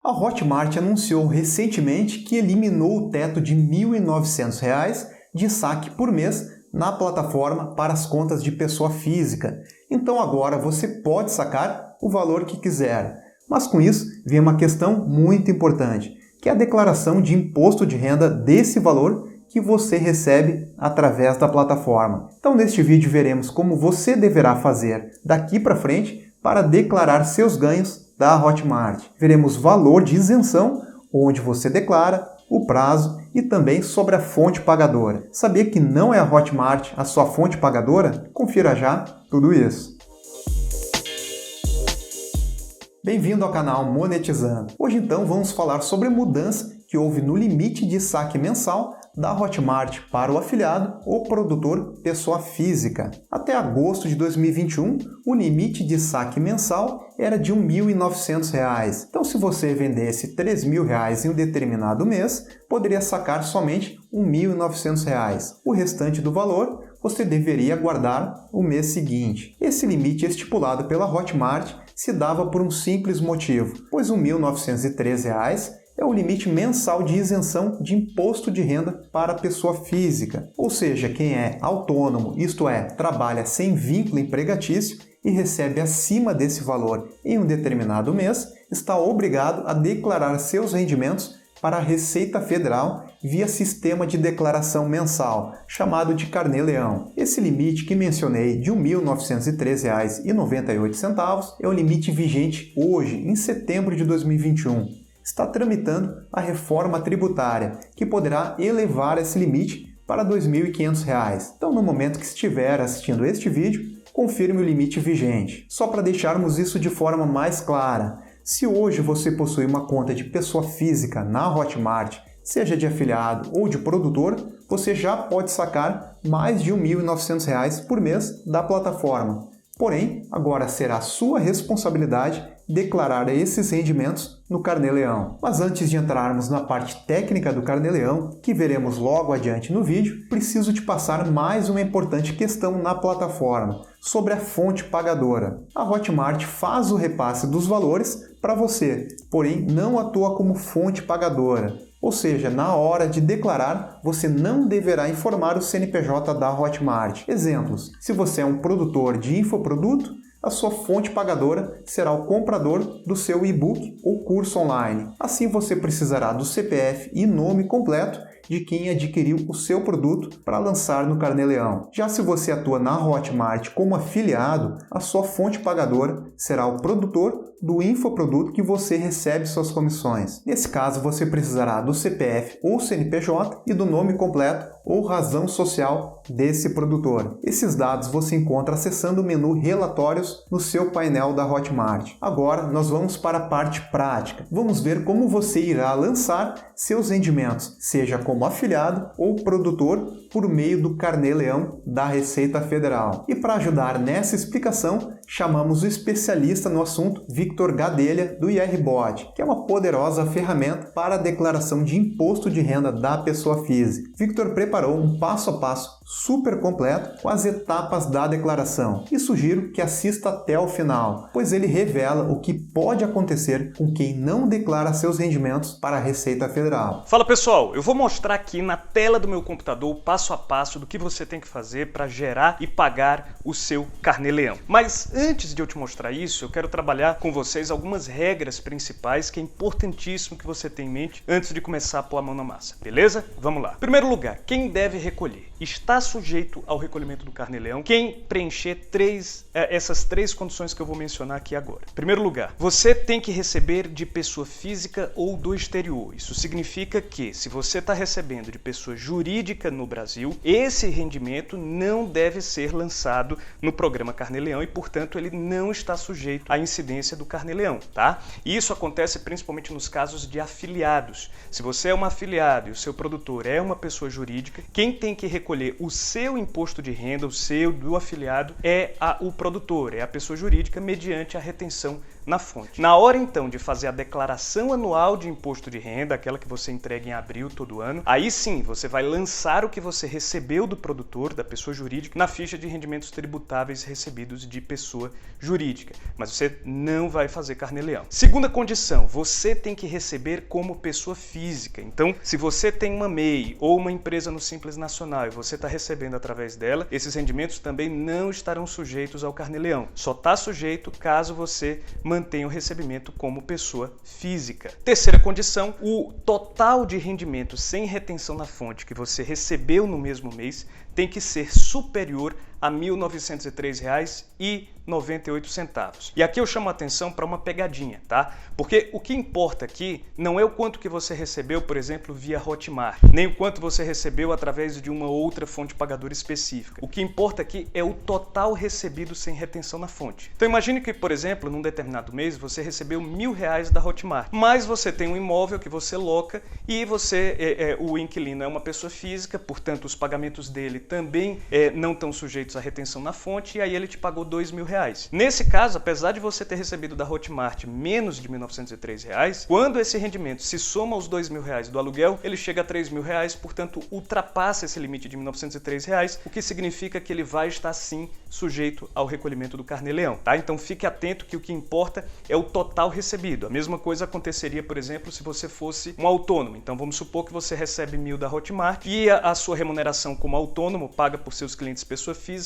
A Hotmart anunciou recentemente que eliminou o teto de R$ 1.900 de saque por mês na plataforma para as contas de pessoa física. Então agora você pode sacar o valor que quiser. Mas com isso vem uma questão muito importante, que é a declaração de imposto de renda desse valor que você recebe através da plataforma. Então neste vídeo veremos como você deverá fazer daqui para frente para declarar seus ganhos da Hotmart. Veremos valor de isenção, onde você declara, o prazo e também sobre a fonte pagadora. Sabia que não é a Hotmart a sua fonte pagadora? Confira já tudo isso. Bem-vindo ao canal Monetizando. Hoje então vamos falar sobre a mudança que houve no limite de saque mensal da Hotmart para o afiliado ou produtor pessoa física. Até agosto de 2021, o limite de saque mensal era de R$ 1.900. Então, se você vendesse R$ 3.000 em um determinado mês, poderia sacar somente R$ 1.900. O restante do valor você deveria guardar o mês seguinte. Esse limite estipulado pela Hotmart se dava por um simples motivo, pois R$ 1.913 é o limite mensal de isenção de imposto de renda para a pessoa física. Ou seja, quem é autônomo, isto é, trabalha sem vínculo empregatício e recebe acima desse valor em um determinado mês, está obrigado a declarar seus rendimentos para a Receita Federal via sistema de declaração mensal, chamado de Carnê-Leão. Esse limite que mencionei de R$ 1.913,98 é o limite vigente hoje, em setembro de 2021. Está tramitando a reforma tributária, que poderá elevar esse limite para R$ 2.500. Então, no momento que estiver assistindo este vídeo, confirme o limite vigente. Só para deixarmos isso de forma mais clara, se hoje você possui uma conta de pessoa física na Hotmart, seja de afiliado ou de produtor, você já pode sacar mais de R$ 1.900 por mês da plataforma. Porém, agora será sua responsabilidade declarar esses rendimentos no Carnê-Leão. Mas antes de entrarmos na parte técnica do Carnê-Leão, que veremos logo adiante no vídeo, preciso te passar mais uma importante questão na plataforma, sobre a fonte pagadora. A Hotmart faz o repasse dos valores para você, porém não atua como fonte pagadora. Ou seja, na hora de declarar, você não deverá informar o CNPJ da Hotmart. Exemplos: se você é um produtor de infoproduto, a sua fonte pagadora será o comprador do seu e-book ou curso online. Assim você precisará do CPF e nome completo de quem adquiriu o seu produto para lançar no Carnê-Leão. Já se você atua na Hotmart como afiliado, a sua fonte pagadora será o produtor do infoproduto que você recebe suas comissões. Nesse caso, você precisará do CPF ou CNPJ e do nome completo ou razão social desse produtor. Esses dados você encontra acessando o menu Relatórios no seu painel da Hotmart. Agora, nós vamos para a parte prática. Vamos ver como você irá lançar seus rendimentos, seja como afiliado ou produtor, por meio do Carnê-Leão da Receita Federal. E para ajudar nessa explicação, chamamos o especialista no assunto, Victor Gadelha, do IRBot, que é uma poderosa ferramenta para a declaração de imposto de renda da pessoa física. Victor preparou um passo a passo super completo com as etapas da declaração e sugiro que assista até o final, pois ele revela o que pode acontecer com quem não declara seus rendimentos para a Receita Federal. Fala pessoal, eu vou mostrar aqui na tela do meu computador o passo a passo do que você tem que fazer para gerar e pagar o seu Carnê-Leão. Mas antes de eu te mostrar isso, eu quero trabalhar com vocês algumas regras principais que é importantíssimo que você tenha em mente antes de começar a pôr a mão na massa, beleza? Vamos lá. Em primeiro lugar, quem deve recolher? Está sujeito ao recolhimento do Carnê-Leão quem preencher essas três condições que eu vou mencionar aqui agora. Em primeiro lugar, você tem que receber de pessoa física ou do exterior. Isso significa que, se você está recebendo de pessoa jurídica no Brasil, esse rendimento não deve ser lançado no programa Carnê-Leão e, portanto, ele não está sujeito à incidência do Carnê-Leão, tá? E isso acontece principalmente nos casos de afiliados. Se você é um afiliado e o seu produtor é uma pessoa jurídica, quem tem que recolher recolher o seu imposto de renda, o seu, do afiliado, é o produtor, é a pessoa jurídica, mediante a retenção na fonte. Na hora então de fazer a declaração anual de imposto de renda, aquela que você entrega em abril todo ano, aí sim você vai lançar o que você recebeu do produtor, da pessoa jurídica, na ficha de rendimentos tributáveis recebidos de pessoa jurídica. Mas você não vai fazer carnê-leão. Segunda condição, você tem que receber como pessoa física. Então, se você tem uma MEI ou uma empresa no Simples Nacional e você está recebendo através dela, esses rendimentos também não estarão sujeitos ao carnê-leão. Só está sujeito caso você mantenha o recebimento como pessoa física. Terceira condição, o total de rendimento sem retenção na fonte que você recebeu no mesmo mês tem que ser superior a R$ 1.903,98. E aqui eu chamo a atenção para uma pegadinha, tá? Porque o que importa aqui não é o quanto que você recebeu, por exemplo, via Hotmart, nem o quanto você recebeu através de uma outra fonte pagadora específica. O que importa aqui é o total recebido sem retenção na fonte. Então imagine que, por exemplo, num determinado mês você recebeu R$1.000 da Hotmart, mas você tem um imóvel que você loca e o inquilino é uma pessoa física, portanto os pagamentos dele também não estão sujeitos à retenção na fonte, e aí ele te pagou R$2.000. Nesse caso, apesar de você ter recebido da Hotmart menos de R$ 1.903, quando esse rendimento se soma aos R$2.000 do aluguel, ele chega a R$3.000, portanto ultrapassa esse limite de R$ 1.903, o que significa que ele vai estar sim sujeito ao recolhimento do carnê-leão, tá? Então fique atento que o que importa é o total recebido. A mesma coisa aconteceria, por exemplo, se você fosse um autônomo. Então vamos supor que você recebe R$1.000 da Hotmart e a sua remuneração como autônomo, paga por seus clientes pessoa física,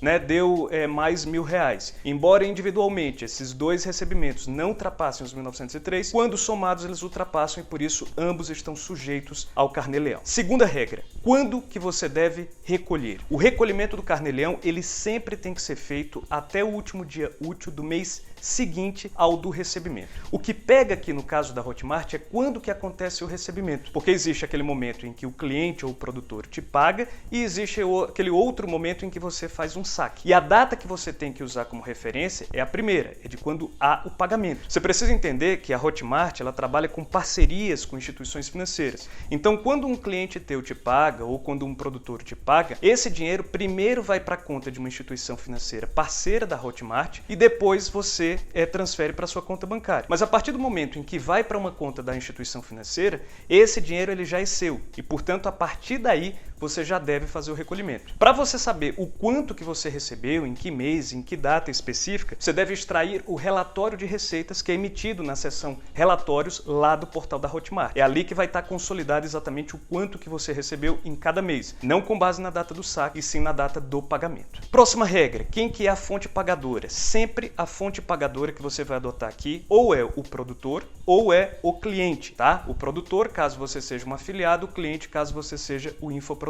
né, deu mais R$1.000. Embora individualmente esses dois recebimentos não ultrapassem os 1.903, quando somados eles ultrapassam e por isso ambos estão sujeitos ao carnê-leão. Segunda regra, quando que você deve recolher? O recolhimento do carnê-leão ele sempre tem que ser feito até o último dia útil do mês seguinte ao do recebimento. O que pega aqui no caso da Hotmart é quando que acontece o recebimento, porque existe aquele momento em que o cliente ou o produtor te paga e existe aquele outro momento em que você faz um saque. E a data que você tem que usar como referência é a primeira, é de quando há o pagamento. Você precisa entender que a Hotmart ela trabalha com parcerias com instituições financeiras. Então, quando um cliente teu te paga ou quando um produtor te paga, esse dinheiro primeiro vai para a conta de uma instituição financeira parceira da Hotmart e depois você transfere para sua conta bancária. Mas a partir do momento em que vai para uma conta da instituição financeira, esse dinheiro ele já é seu e, portanto, a partir daí você já deve fazer o recolhimento. Para você saber o quanto que você recebeu, em que mês, em que data específica, você deve extrair o relatório de receitas que é emitido na seção relatórios lá do portal da Hotmart. É ali que vai estar consolidado exatamente o quanto que você recebeu em cada mês, não com base na data do saque, e sim na data do pagamento. Próxima regra, quem que é a fonte pagadora? Sempre a fonte pagadora que você vai adotar aqui ou é o produtor ou é o cliente, tá? O produtor, caso você seja um afiliado, o cliente, caso você seja o infoprodutor.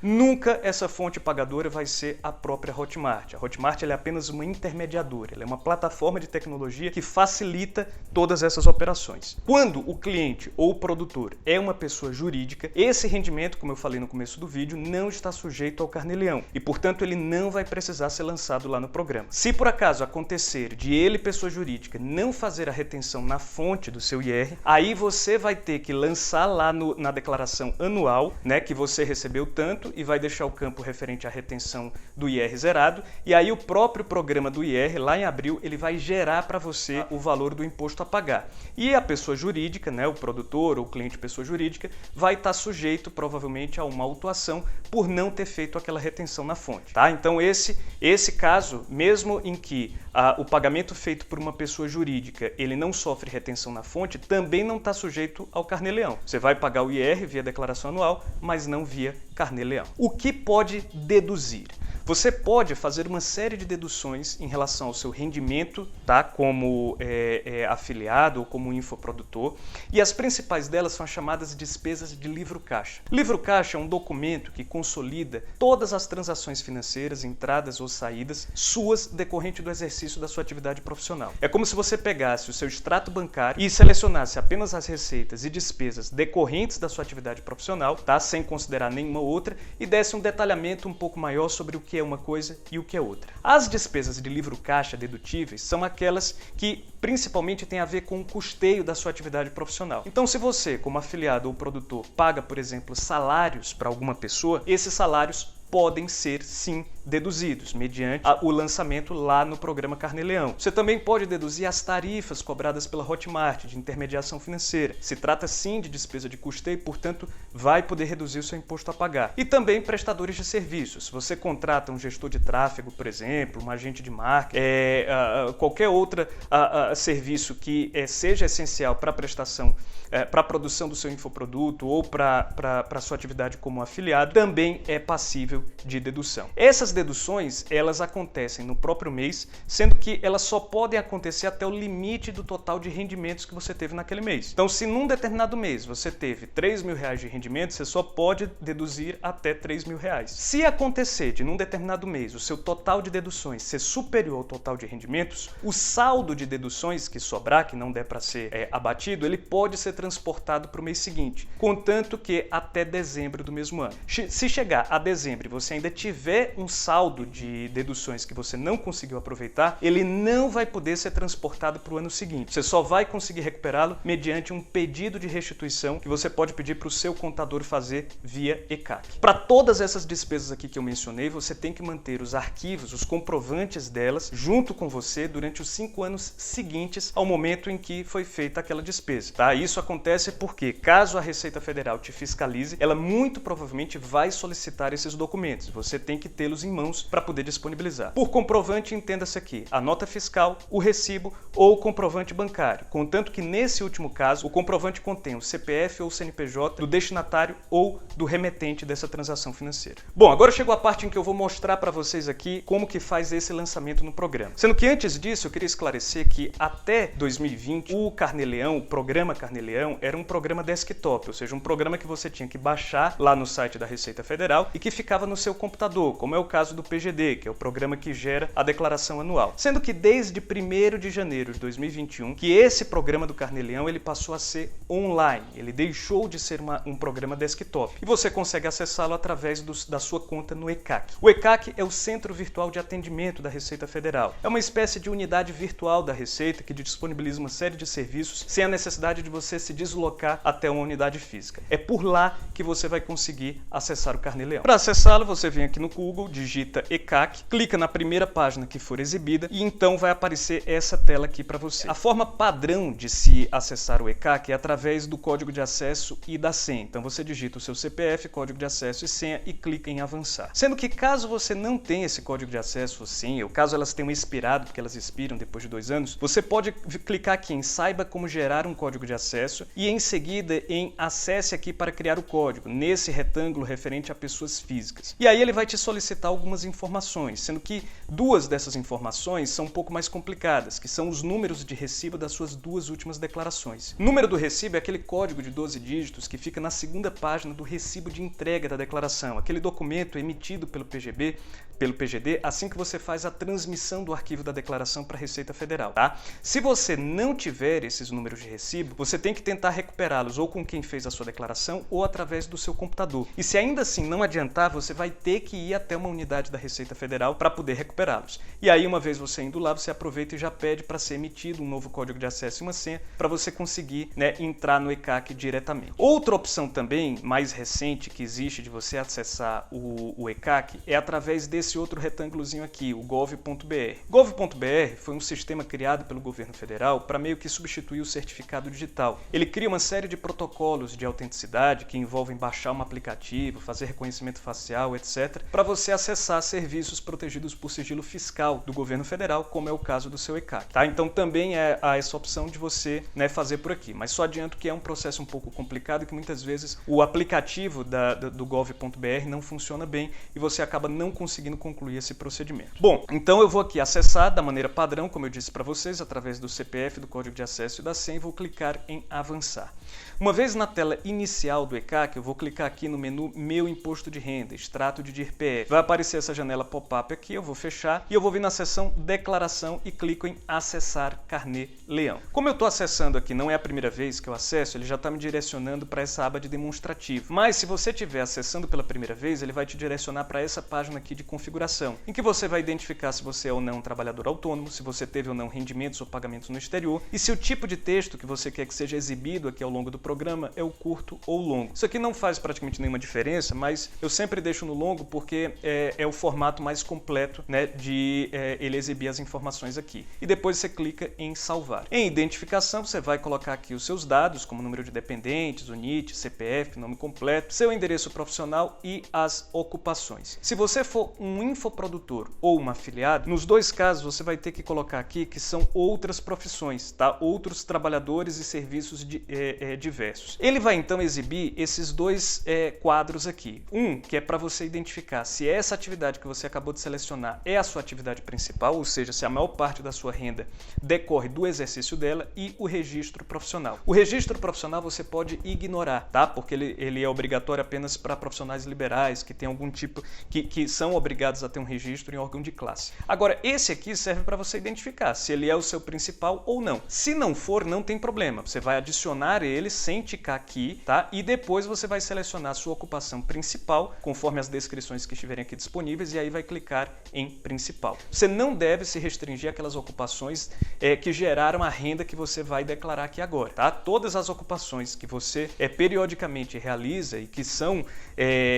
Nunca essa fonte pagadora vai ser a própria Hotmart. A Hotmart ela é apenas uma intermediadora, ela é uma plataforma de tecnologia que facilita todas essas operações. Quando o cliente ou o produtor é uma pessoa jurídica, esse rendimento, como eu falei no começo do vídeo, não está sujeito ao carnê-leão e, portanto, ele não vai precisar ser lançado lá no programa. Se por acaso acontecer de ele, pessoa jurídica, não fazer a retenção na fonte do seu IR, aí você vai ter que lançar lá na declaração anual, né, que você recebeu tanto e vai deixar o campo referente à retenção do IR zerado, e aí o próprio programa do IR, lá em abril, ele vai gerar para você o valor do imposto a pagar. E a pessoa jurídica, né, o produtor ou o cliente pessoa jurídica, vai estar sujeito provavelmente a uma autuação por não ter feito aquela retenção na fonte, tá? Então esse caso, mesmo em que o pagamento feito por uma pessoa jurídica, ele não sofre retenção na fonte, também não está sujeito ao carnê-leão. Você vai pagar o IR via declaração anual, mas não via carnê-leão. O que pode deduzir? Você pode fazer uma série de deduções em relação ao seu rendimento, tá? Como afiliado ou como infoprodutor, e as principais delas são as chamadas despesas de livro-caixa. Livro-caixa é um documento que consolida todas as transações financeiras, entradas ou saídas suas decorrente do exercício da sua atividade profissional. É como se você pegasse o seu extrato bancário e selecionasse apenas as receitas e despesas decorrentes da sua atividade profissional, tá? Sem considerar nenhuma outra, e desse um detalhamento um pouco maior sobre o que é uma coisa e o que é outra. As despesas de livro caixa dedutíveis são aquelas que principalmente têm a ver com o custeio da sua atividade profissional. Então, se você, como afiliado ou produtor, paga, por exemplo, salários para alguma pessoa, esses salários podem ser, sim, deduzidos, mediante o lançamento lá no programa Carnê-Leão. Você também pode deduzir as tarifas cobradas pela Hotmart de intermediação financeira. Se trata, sim, de despesa de custeio, portanto, vai poder reduzir o seu imposto a pagar. E também prestadores de serviços. Se você contrata um gestor de tráfego, por exemplo, um agente de marketing, qualquer outro serviço que seja essencial para a prestação, para a produção do seu infoproduto ou para a sua atividade como afiliado, também é passível de dedução. Essas deduções, elas acontecem no próprio mês, sendo que elas só podem acontecer até o limite do total de rendimentos que você teve naquele mês. Então, se num determinado mês você teve R$3.000 de rendimento, você só pode deduzir até R$3.000. Se acontecer de num determinado mês o seu total de deduções ser superior ao total de rendimentos, o saldo de deduções que sobrar, que não der para ser abatido, ele pode ser transportado para o mês seguinte, contanto que até dezembro do mesmo ano. Se chegar a dezembro e você ainda tiver um saldo de deduções que você não conseguiu aproveitar, ele não vai poder ser transportado para o ano seguinte. Você só vai conseguir recuperá-lo mediante um pedido de restituição que você pode pedir para o seu contador fazer via ECAC. Para todas essas despesas aqui que eu mencionei, você tem que manter os arquivos, os comprovantes delas, junto com você durante os 5 anos seguintes ao momento em que foi feita aquela despesa. Tá? Isso acontece porque, caso a Receita Federal te fiscalize, ela muito provavelmente vai solicitar esses documentos. Você tem que tê-los em mãos para poder disponibilizar. Por comprovante, entenda-se aqui a nota fiscal, o recibo ou o comprovante bancário, contanto que nesse último caso o comprovante contém o CPF ou CNPJ do destinatário ou do remetente dessa transação financeira. Bom, agora chegou a parte em que eu vou mostrar para vocês aqui como que faz esse lançamento no programa. Sendo que antes disso eu queria esclarecer que até 2020 o Carnê-Leão, o programa Carnê-Leão, era um programa desktop, ou seja, um programa que você tinha que baixar lá no site da Receita Federal e que ficava no seu computador, como é o caso do PGD, que é o programa que gera a declaração anual. Sendo que desde 1º de janeiro de 2021, que esse programa do Carnê-Leão ele passou a ser online, ele deixou de ser um programa desktop e você consegue acessá-lo através da sua conta no ECAC. O ECAC é o Centro Virtual de Atendimento da Receita Federal. É uma espécie de unidade virtual da Receita que disponibiliza uma série de serviços sem a necessidade de você se deslocar até uma unidade física. É por lá que você vai conseguir acessar o Carnê-Leão. Para acessá-lo, você vem aqui no Google, digita ECAC, clica na primeira página que for exibida e então vai aparecer essa tela aqui para você. A forma padrão de se acessar o ECAC é através do código de acesso e da senha. Então você digita o seu CPF, código de acesso e senha e clica em avançar. Sendo que caso você não tenha esse código de acesso ou senha, ou caso elas tenham expirado, porque elas expiram depois de 2 anos, você pode clicar aqui em saiba como gerar um código de acesso e em seguida em acesse aqui para criar o código, nesse retângulo referente a pessoas físicas. E aí ele vai te solicitar algumas informações, sendo que 2 dessas informações são um pouco mais complicadas, que são os números de recibo das suas 2 últimas declarações. O número do recibo é aquele código de 12 dígitos que fica na segunda página do recibo de entrega da declaração, aquele documento emitido pelo PGD assim que você faz a transmissão do arquivo da declaração para a Receita Federal, tá? Se você não tiver esses números de recibo, você tem que tentar recuperá-los ou com quem fez a sua declaração ou através do seu computador. E se ainda assim não adiantar, você vai ter que ir até uma unidade da Receita Federal para poder recuperá-los. E aí, uma vez você indo lá, você aproveita e já pede para ser emitido um novo código de acesso e uma senha para você conseguir, entrar no ECAC diretamente. Outra opção também, mais recente, que existe de você acessar o ECAC é através desse outro retângulozinho aqui, o gov.br. Gov.br foi um sistema criado pelo governo federal para meio que substituir o certificado digital. Ele cria uma série de protocolos de autenticidade que envolvem baixar um aplicativo, fazer reconhecimento facial, etc., para você acessar serviços protegidos por sigilo fiscal do governo federal, como é o caso do seu ECAC. Tá? Então também há essa opção de você fazer por aqui, mas só adianto que é um processo um pouco complicado e que muitas vezes o aplicativo do gov.br não funciona bem e você acaba não conseguindo concluir esse procedimento. Bom, então eu vou aqui acessar da maneira padrão, como eu disse para vocês, através do CPF, do código de acesso e da senha, e vou clicar em avançar. Uma vez na tela inicial do ECAC, eu vou clicar aqui no menu Meu Imposto de Renda, Extrato de DIRPF. Vai aparecer essa janela pop-up aqui, eu vou fechar e eu vou vir na seção Declaração e clico em Acessar Carnê-Leão. Como eu estou acessando aqui, não é a primeira vez que eu acesso, ele já está me direcionando para essa aba de demonstrativo. Mas se você estiver acessando pela primeira vez, ele vai te direcionar para essa página aqui de configuração. configuração, em que você vai identificar se você é ou não um trabalhador autônomo, se você teve ou não rendimentos ou pagamentos no exterior e se o tipo de texto que você quer que seja exibido aqui ao longo do programa é o curto ou longo. Isso aqui não faz praticamente nenhuma diferença, mas eu sempre deixo no longo porque é o formato mais completo, né, de ele exibir as informações aqui. E depois você clica em salvar. Em identificação, você vai colocar aqui os seus dados, como número de dependentes, o NIT, CPF, nome completo, seu endereço profissional e as ocupações. Se você for um infoprodutor ou um afiliado, nos dois casos você vai ter que colocar aqui que são outras profissões, tá? Outros trabalhadores e serviços diversos. Ele vai então exibir esses dois quadros aqui. Um, que é para você identificar se essa atividade que você acabou de selecionar é a sua atividade principal, ou seja, se a maior parte da sua renda decorre do exercício dela, e o registro profissional. O registro profissional você pode ignorar, tá? Porque ele é obrigatório apenas para profissionais liberais, que tem algum tipo, que são obrigados a ter um registro em órgão de classe. Agora, esse aqui serve para você identificar se ele é o seu principal ou não. Se não for, não tem problema. Você vai adicionar ele sem ticar aqui, tá? E depois você vai selecionar a sua ocupação principal, conforme as descrições que estiverem aqui disponíveis, e aí vai clicar em principal. Você não deve se restringir àquelas ocupações que geraram a renda que você vai declarar aqui agora, tá? Todas as ocupações que você periodicamente realiza e que são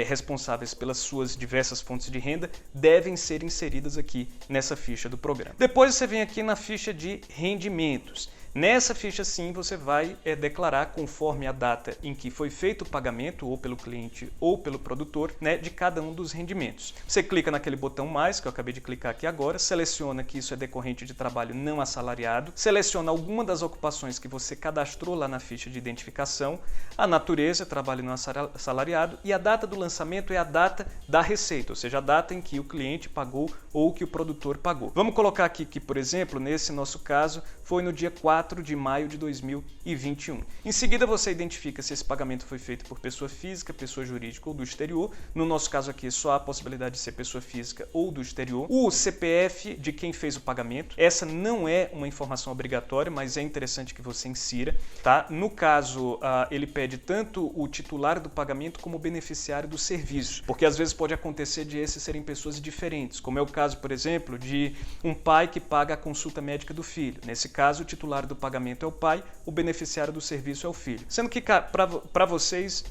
responsáveis pelas suas diversas fontes de renda devem ser inseridas aqui nessa ficha do programa. Depois você vem aqui na ficha de rendimentos. Nessa ficha sim você vai declarar conforme a data em que foi feito o pagamento, ou pelo cliente ou pelo produtor, né, de cada um dos rendimentos. Você clica naquele botão mais, que eu acabei de clicar aqui agora, seleciona que isso é decorrente de trabalho não assalariado, seleciona alguma das ocupações que você cadastrou lá na ficha de identificação, a natureza, trabalho não assalariado, e a data do lançamento é a data da receita, ou seja, a data em que o cliente pagou ou que o produtor pagou. Vamos colocar aqui que, por exemplo, nesse nosso caso, foi no dia 4 de maio de 2021. Em seguida, você identifica se esse pagamento foi feito por pessoa física, pessoa jurídica ou do exterior. No nosso caso aqui, só há a possibilidade de ser pessoa física ou do exterior. O CPF de quem fez o pagamento. Essa não é uma informação obrigatória, mas é interessante que você insira, tá? No caso, ele pede tanto o titular do pagamento como o beneficiário do serviço, porque às vezes pode acontecer de esses serem pessoas diferentes, como é o caso, por exemplo, de um pai que paga a consulta médica do filho. Nesse caso, o titular do pagamento é o pai, o beneficiário do serviço é o filho. Sendo que para vocês,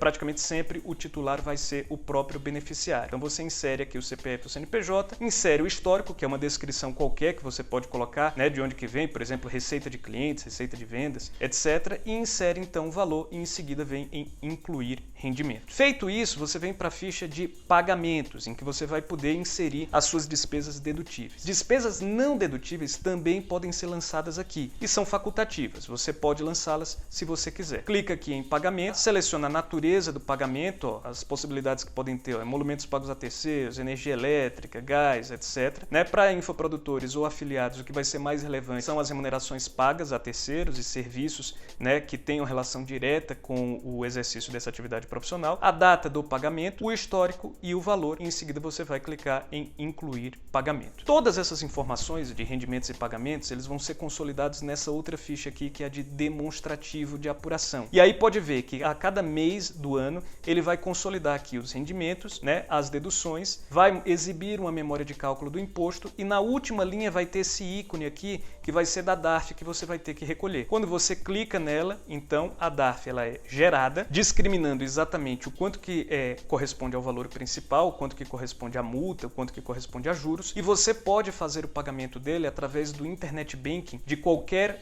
praticamente sempre o titular vai ser o próprio beneficiário. Então você insere aqui o CPF e o CNPJ, insere o histórico, que é uma descrição qualquer que você pode colocar, né, de onde que vem, por exemplo, receita de clientes, receita de vendas, etc. E insere então o valor e em seguida vem em incluir rendimento. Feito isso, você vem para a ficha de pagamentos, em que você vai poder inserir as suas despesas dedutíveis. Despesas não dedutíveis também podem ser lançadas aqui e são facultativas. Você pode lançá-las se você quiser. Clica aqui em pagamento, seleciona a natureza do pagamento, ó, as possibilidades que podem ter, emolumentos pagos a terceiros, energia elétrica, gás, etc. Né? Para infoprodutores ou afiliados, o que vai ser mais relevante são as remunerações pagas a terceiros e serviços, né, que tenham relação direta com o exercício dessa atividade profissional, a data do pagamento, o histórico e o valor. E em seguida você vai clicar em incluir pagamento. Todas essas informações de rendimentos e pagamentos, eles vão ser consolidados nessa outra ficha aqui, que é a de demonstrativo de apuração. E aí pode ver que a cada mês do ano ele vai consolidar aqui os rendimentos, né, as deduções, vai exibir uma memória de cálculo do imposto e na última linha vai ter esse ícone aqui que vai ser da DARF que você vai ter que recolher. Quando você clica nela, então a DARF ela é gerada, discriminando exatamente o quanto que corresponde ao valor principal, o quanto que corresponde à multa, o quanto que corresponde a juros, e você pode fazer o pagamento dele através do Internet Banking de qualquer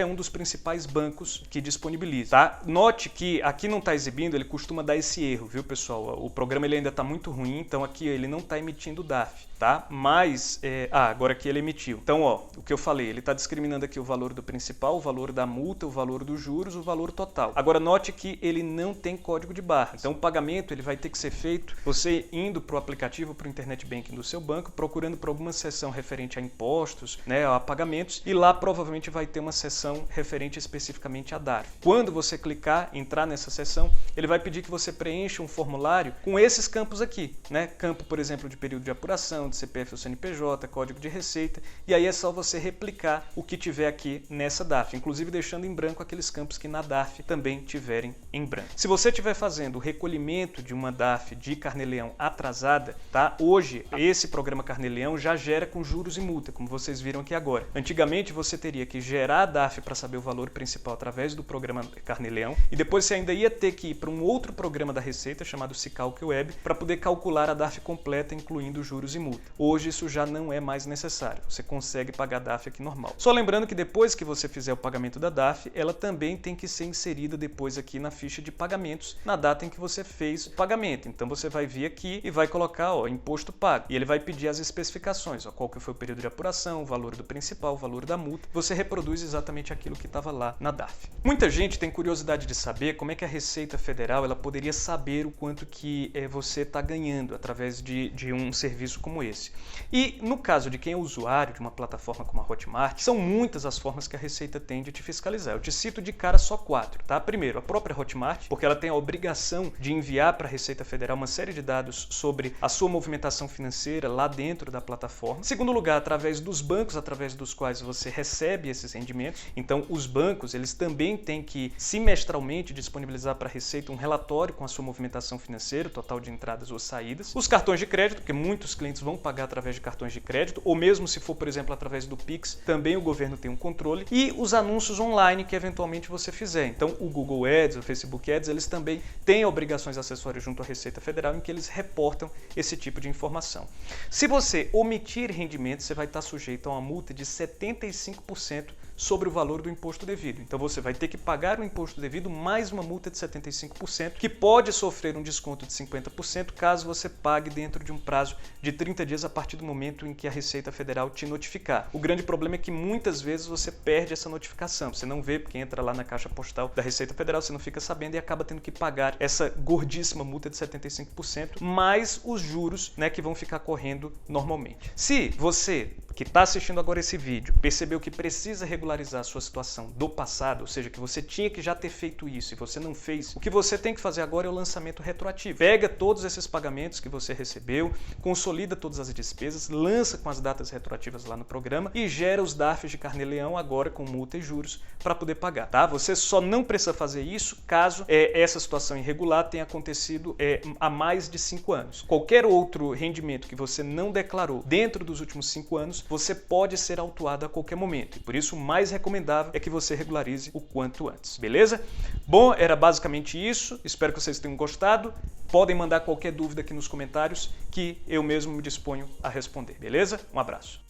um dos principais bancos que disponibiliza. Tá? Note que aqui não está exibindo, ele costuma dar esse erro, viu, pessoal? O programa ele ainda está muito ruim, então aqui ele não está emitindo DARF, tá? Mas, agora aqui ele emitiu. Então, ó, o que eu falei, ele está discriminando aqui o valor do principal, o valor da multa, o valor dos juros, o valor total. Agora, note que ele não tem código de barras. Então, o pagamento ele vai ter que ser feito você indo para o aplicativo, para o Internet Banking do seu banco, procurando por alguma seção referente a impostos, né, a pagamento, pagamentos e lá provavelmente vai ter uma seção referente especificamente à DARF. Quando você clicar, entrar nessa seção, ele vai pedir que você preencha um formulário com esses campos aqui, né? Campo, por exemplo, de período de apuração, de CPF ou CNPJ, código de receita, e aí é só você replicar o que tiver aqui nessa DARF, inclusive deixando em branco aqueles campos que na DARF também tiverem em branco. Se você estiver fazendo o recolhimento de uma DARF de Carnê-Leão atrasada, tá? Hoje, esse programa Carnê-Leão já gera com juros e multa, como vocês viram aqui agora. Antigamente, você teria que gerar a DARF para saber o valor principal através do programa Carnê-Leão e depois você ainda ia ter que ir para um outro programa da Receita chamado Sicalc Web para poder calcular a DARF completa, incluindo juros e multa. Hoje, isso já não é mais necessário. Você consegue pagar a DARF aqui normal. Só lembrando que depois que você fizer o pagamento da DARF, ela também tem que ser inserida depois aqui na ficha de pagamentos, na data em que você fez o pagamento. Então você vai vir aqui e vai colocar, ó, imposto pago. E ele vai pedir as especificações, ó, qual que foi o período de apuração, o valor do principal, o valor da multa. Você reproduz exatamente aquilo que estava lá na DARF. Muita gente tem curiosidade de saber como é que a Receita Federal ela poderia saber o quanto que você está ganhando através de um serviço como esse. E no caso de quem é usuário de uma plataforma como a Hotmart, são muitas as formas que a Receita tem de te fiscalizar. Eu te cito de cara só 4, tá? Primeiro, a própria Hotmart, porque ela tem a obrigação de enviar para a Receita Federal uma série de dados sobre a sua movimentação financeira lá dentro da plataforma. Segundo lugar, através dos bancos através dos quais você recebe esses rendimentos. Então, os bancos, eles também têm que semestralmente disponibilizar para a Receita um relatório com a sua movimentação financeira, total de entradas ou saídas. Os cartões de crédito, porque muitos clientes vão pagar através de cartões de crédito, ou mesmo se for, por exemplo, através do Pix, também o governo tem um controle. E os anúncios online que eventualmente você fizer. Então, o Google Ads, o Facebook Ads, eles também têm obrigações acessórias junto à Receita Federal em que eles reportam esse tipo de informação. Se você omitir rendimentos, você vai estar sujeito a uma multa de 75% sobre o valor do imposto devido. Então você vai ter que pagar o imposto devido mais uma multa de 75%, que pode sofrer um desconto de 50% caso você pague dentro de um prazo de 30 dias a partir do momento em que a Receita Federal te notificar. O grande problema é que muitas vezes você perde essa notificação. Você não vê porque entra lá na caixa postal da Receita Federal, você não fica sabendo e acaba tendo que pagar essa gordíssima multa de 75%, mais os juros, né, que vão ficar correndo normalmente. Se você que está assistindo agora esse vídeo percebeu que precisa regularizar a sua situação do passado, ou seja, que você tinha que já ter feito isso e você não fez, o que você tem que fazer agora é o lançamento retroativo. Pega todos esses pagamentos que você recebeu, consolida todas as despesas, lança com as datas retroativas lá no programa e gera os DARFs de Carnê-Leão agora com multa e juros para poder pagar, tá? Você só não precisa fazer isso caso essa situação irregular tenha acontecido há mais de 5 anos. Qualquer outro rendimento que você não declarou dentro dos últimos 5 anos, você pode ser autuado a qualquer momento. E por isso, o mais recomendável é que você regularize o quanto antes, beleza? Bom, era basicamente isso. Espero que vocês tenham gostado. Podem mandar qualquer dúvida aqui nos comentários que eu mesmo me disponho a responder, beleza? Um abraço.